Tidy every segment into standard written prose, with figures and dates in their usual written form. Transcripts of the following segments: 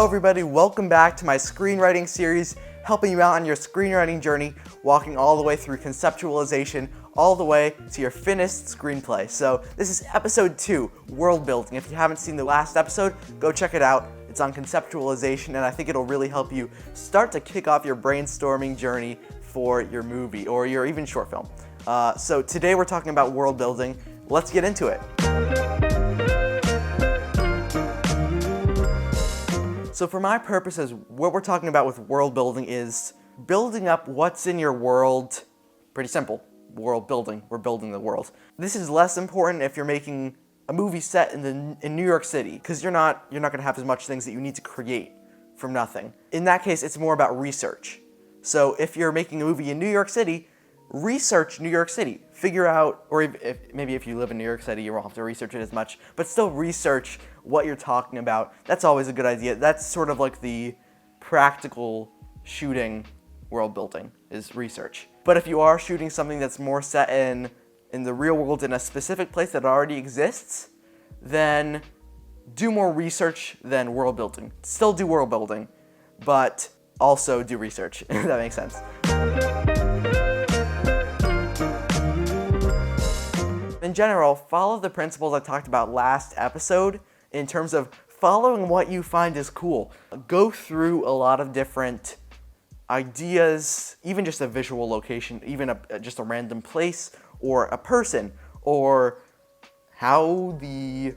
everybody, welcome back to my screenwriting series, helping you out on your screenwriting journey, walking all the way through conceptualization, all the way to your finished screenplay. So this is episode 2, world building. If you haven't seen the last episode, go check it out. It's on conceptualization, and I think it'll really help you start to kick off your brainstorming journey for your movie or your even short film. So today we're talking about world building. Let's get into it. So for my purposes, what we're talking about with world building is building up what's in your world. Pretty simple. World building. We're building the world. This is less important if you're making a movie set in New York City, because you're not going to have as much things that you need to create from nothing. In that case, it's more about research. So if you're making a movie in New York City, research New York City. Figure out, or maybe if you live in New York City, you won't have to research it as much, but still research what you're talking about. That's always a good idea. That's sort of like the practical shooting world building, is research. But if you are shooting something that's more set in the real world in a specific place that already exists, then do more research than world building. Still do world building, but also do research, if that makes sense. In general, follow the principles I talked about last episode in terms of following what you find is cool. Go through a lot of different ideas, even just a visual location, even just a random place or a person, or how the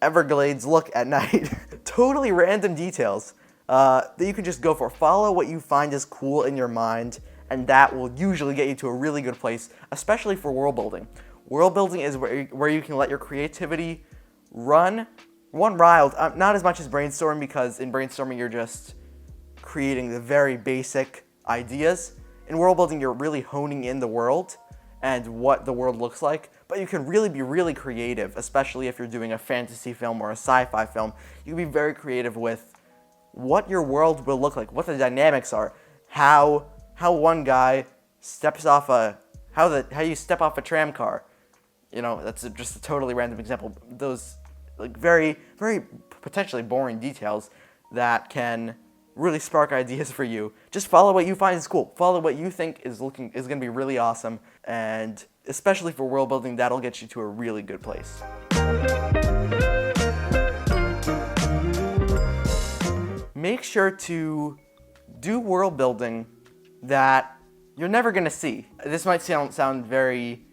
Everglades look at night. Totally random details that you can just go for. Follow what you find is cool in your mind, and that will usually get you to a really good place, especially for world building. World building is where you can let your creativity run wild. Not as much as brainstorming, because in brainstorming you're just creating the very basic ideas. In world building you're really honing in the world and what the world looks like, but you can really be really creative, especially if you're doing a fantasy film or a sci-fi film. You can be very creative with what your world will look like, what the dynamics are, how one guy steps off how you step off a tram car. You know, that's just a totally random example. Those like very, very potentially boring details that can really spark ideas for you. Just follow what you find is cool. Follow what you think is going to be really awesome, and especially for world building, that'll get you to a really good place. Make sure to do world building that you're never going to see. This might sound very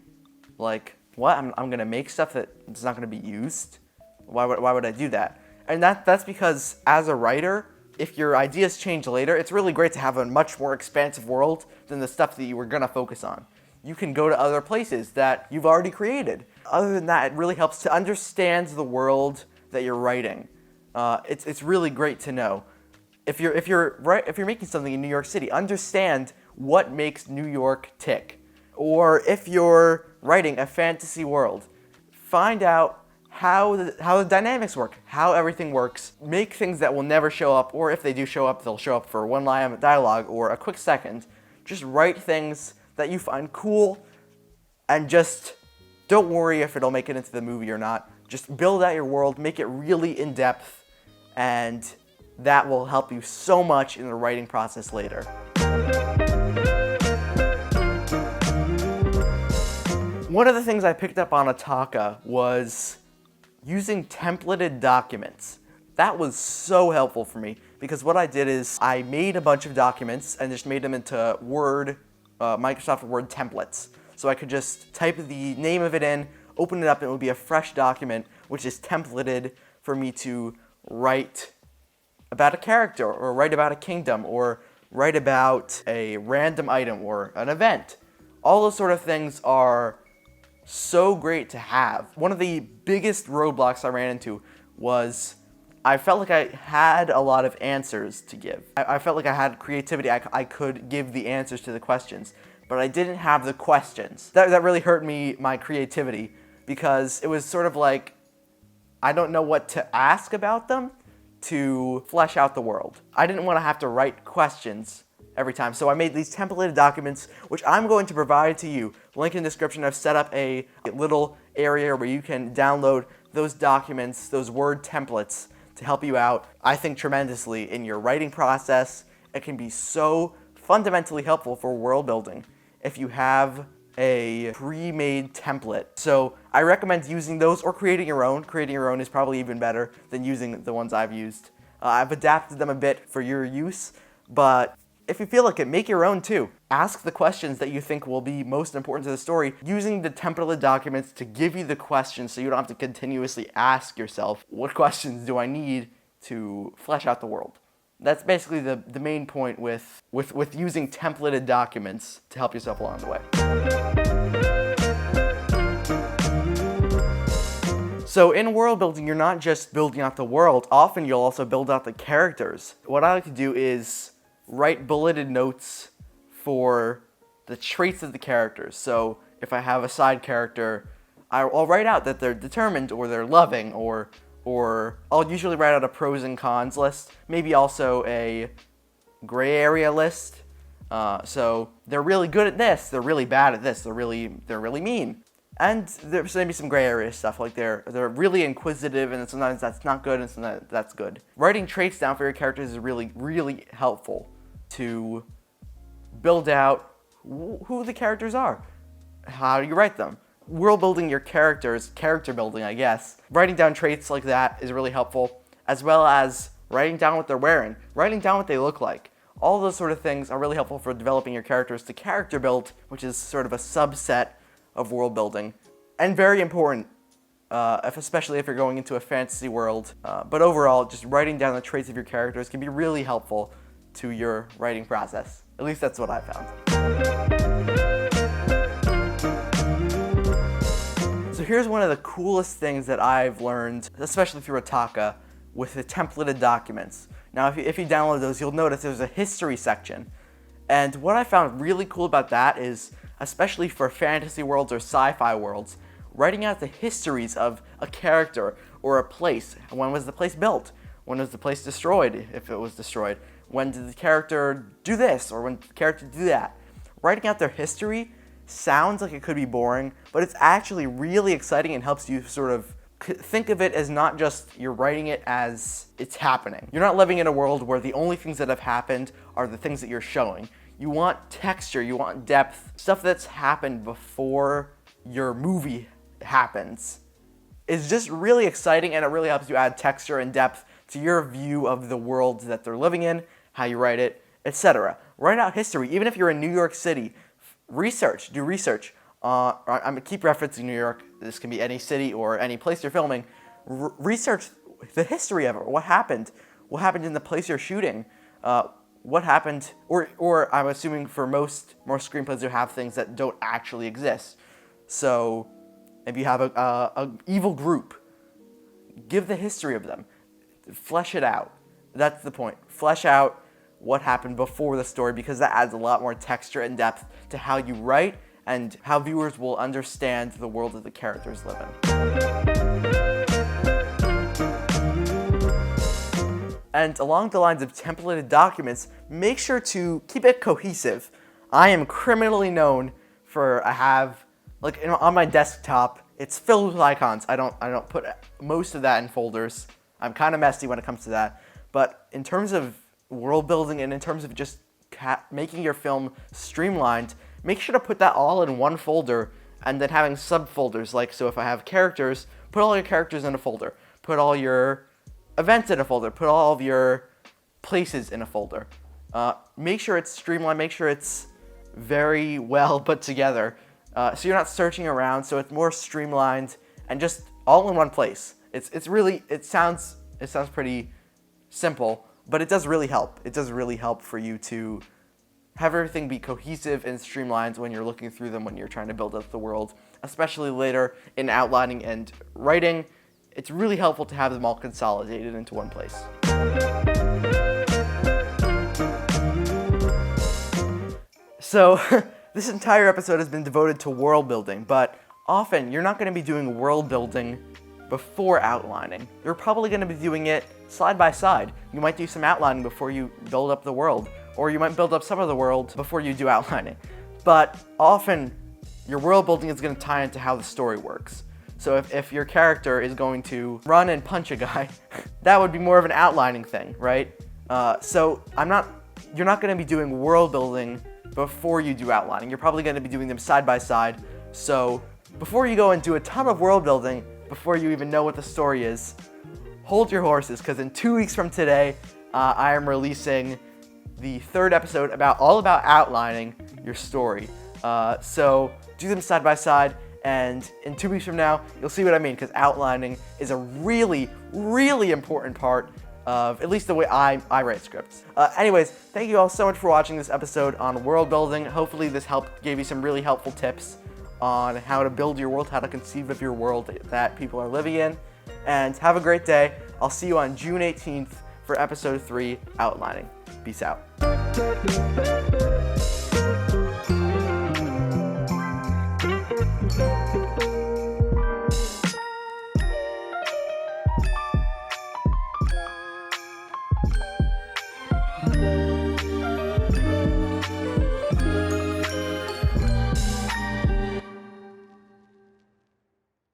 like, what? I'm going to make stuff that's not going to be used? Why would I do that? And that's because as a writer, if your ideas change later, it's really great to have a much more expansive world than the stuff that you were going to focus on. You can go to other places that you've already created. Other than that, it really helps to understand the world that you're writing. It's really great to know. If you're making something in New York City, understand what makes New York tick. Or if you're writing a fantasy world, find out how the dynamics work, how everything works. Make things that will never show up, or if they do show up, they'll show up for one line of dialogue or a quick second. Just write things that you find cool, and just don't worry if it'll make it into the movie or not. Just build out your world, make it really in-depth, and that will help you so much in the writing process later. One of the things I picked up on Ataka was using templated documents. That was so helpful for me, because what I did is I made a bunch of documents and just made them into Microsoft Word templates. So I could just type the name of it in, open it up, and it would be a fresh document, which is templated for me to write about a character, or write about a kingdom, or write about a random item or an event. All those sort of things are so great to have. One of the biggest roadblocks I ran into was I felt like I had a lot of answers to give. I felt like I had creativity. I could give the answers to the questions, but I didn't have the questions. That really hurt my creativity, because it was sort of like I don't know what to ask about them to flesh out the world. I didn't want to have to write questions every time. So I made these templated documents, which I'm going to provide to you. Link in the description. I've set up a little area where you can download those documents, those Word templates to help you out, I think, tremendously in your writing process. It can be so fundamentally helpful for world building if you have a pre-made template. So I recommend using those or creating your own. Creating your own is probably even better than using the ones I've used. I've adapted them a bit for your use, but if you feel like it, make your own too. Ask the questions that you think will be most important to the story, using the templated documents to give you the questions so you don't have to continuously ask yourself, what questions do I need to flesh out the world? That's basically the main point with using templated documents to help yourself along the way. So in world building, you're not just building out the world. Often you'll also build out the characters. What I like to do is write bulleted notes for the traits of the characters. So if I have a side character, I'll write out that they're determined or they're loving, or I'll usually write out a pros and cons list, maybe also a gray area list. So they're really good at this, they're really bad at this, they're really mean. And there's maybe some gray area stuff, like they're really inquisitive, and sometimes that's not good, and sometimes that's good. Writing traits down for your characters is really helpful to build out who the characters are. How do you write them? World building your characters, character building, I guess. Writing down traits like that is really helpful, as well as writing down what they're wearing, writing down what they look like. All those sort of things are really helpful for developing your characters to character build, which is sort of a subset of world building, and very important, especially if you're going into a fantasy world. But overall, just writing down the traits of your characters can be really helpful to your writing process. At least that's what I found. So here's one of the coolest things that I've learned, especially through Ataka, with the templated documents. Now, if you download those, you'll notice there's a history section. And what I found really cool about that is, especially for fantasy worlds or sci-fi worlds, writing out the histories of a character or a place. When was the place built? When was the place destroyed, if it was destroyed? When did the character do this, or when did the character do that? Writing out their history sounds like it could be boring, but it's actually really exciting and helps you sort of think of it as not just you're writing it as it's happening. You're not living in a world where the only things that have happened are the things that you're showing. You want texture, you want depth, stuff that's happened before your movie happens. It's just really exciting, and it really helps you add texture and depth to your view of the world that they're living in, how you write it, etc. Write out history. Even if you're in New York City, do research. I'm going to keep referencing New York. This can be any city or any place you're filming. Research the history of it. What happened? What happened in the place you're shooting? What happened? Or I'm assuming for most screenplays you have things that don't actually exist. So if you have a evil group, give the history of them. Flesh it out. That's the point. Flesh out what happened before the story, because that adds a lot more texture and depth to how you write and how viewers will understand the world that the characters live in. And along the lines of templated documents, make sure to keep it cohesive. I am criminally known for on my desktop, it's filled with icons. I don't put most of that in folders. I'm kind of messy when it comes to that. But in terms of world building and in terms of just making your film streamlined, make sure to put that all in one folder and then having subfolders. Like, so if I have characters, put all your characters in a folder. Put all your events in a folder. Put all of your places in a folder. Make sure it's streamlined. Make sure it's very well put together. So you're not searching around. So it's more streamlined and just all in one place. It sounds pretty simple, but it does really help. It does really help for you to have everything be cohesive and streamlined when you're looking through them, when you're trying to build up the world, especially later in outlining and writing. It's really helpful to have them all consolidated into one place. So this entire episode has been devoted to world building, but often you're not going to be doing world building before outlining. You're probably going to be doing it side by side. You might do some outlining before you build up the world, or you might build up some of the world before you do outlining. But often, your world building is going to tie into how the story works. So if your character is going to run and punch a guy, that would be more of an outlining thing, right? So you're not going to be doing world building before you do outlining. You're probably going to be doing them side by side. So before you go and do a ton of world building, before you even know what the story is, hold your horses, because in 2 weeks from today, I am releasing the 3rd episode all about outlining your story. So do them side by side, and in 2 weeks from now, you'll see what I mean, because outlining is a really, really important part of at least the way I write scripts. Anyways, thank you all so much for watching this episode on world building. Hopefully this gave you some really helpful tips on how to build your world, how to conceive of your world that people are living in. And have a great day. I'll see you on June 18th for episode 3, Outlining. Peace out.